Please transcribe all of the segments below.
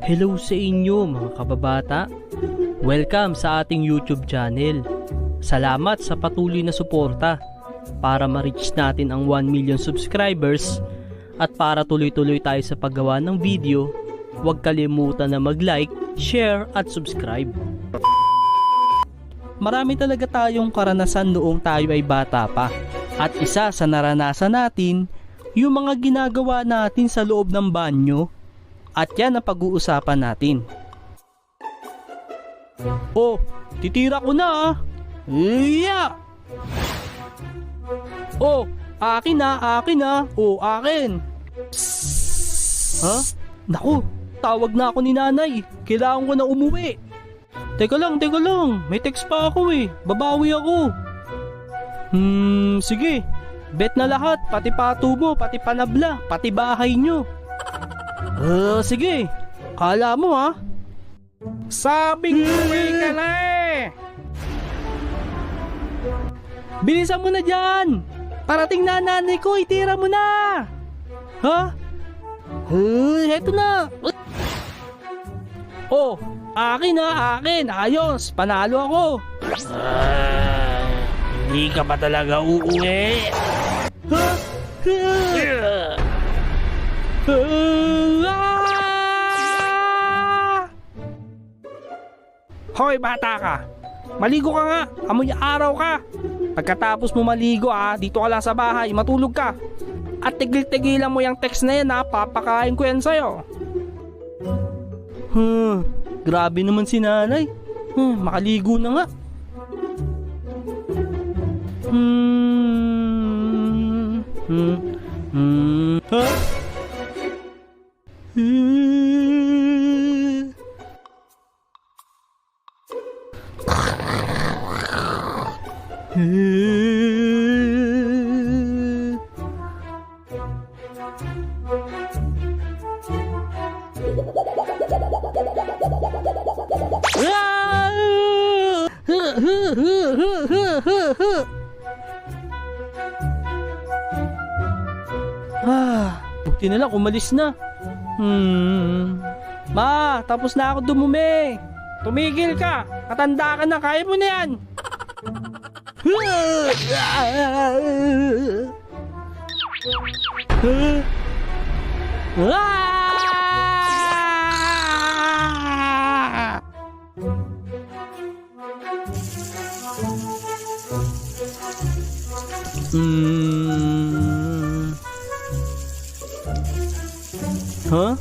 Hello sa inyo mga kababata. Welcome sa ating YouTube channel. Salamat sa patuloy na suporta para ma-reach natin ang 1 million subscribers at para tuloy-tuloy tayo sa paggawa ng video. Huwag kalimutan na mag-like, share at subscribe. Marami talaga tayong karanasan noong tayo ay bata pa. At isa sa naranasan natin, yung mga ginagawa natin sa loob ng banyo. At yan ang pag-uusapan natin. Oh, titira ko na ah. Yeah! Oh, akin na. Oh, akin. Ha? Naku, tawag na ako ni nanay. Kailangan ko na umuwi. Teka lang. May text pa ako eh. Babawi ako. Sige. Bet na lahat. Pati pato mo, pati panabla, pati bahay nyo. Sige. Kala mo ha? Sabing umuwi ka na eh. Bilisan mo na dyan. Parating na nanay ko. Itira mo na. Ha? Heto na. Oh, akin na, akin. Ayos, panalo ako. Hindi ka pa talaga uuwi. Ha? Hoy bata ka, maligo ka nga, amoy araw ka. Pagkatapos mo maligo dito ka lang sa bahay, matulog ka. At tigil-tigilan mo yung text na yan papakain ko yan sa'yo. Grabe naman si nanay. Makaligo na nga. Buti na lang umalis na. Ma, tapos na ako dumumi. Tumigil ka. Matanda ka na, kaya mo na yan. Huh?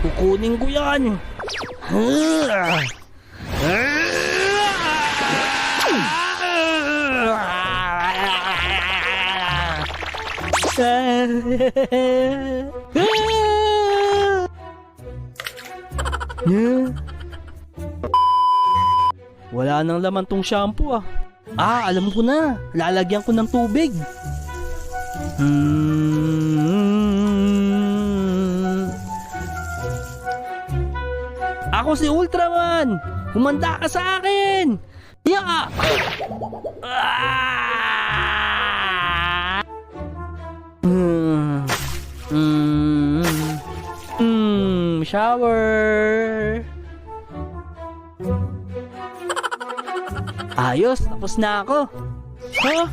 Kukunin ko yan. Wala nang laman tong shampoo alam ko na. Lalagyan ko ng tubig. Ako si Ultraman! Humanda ka sa akin! Yeah! Shower! Ayos, tapos na ako. Huh?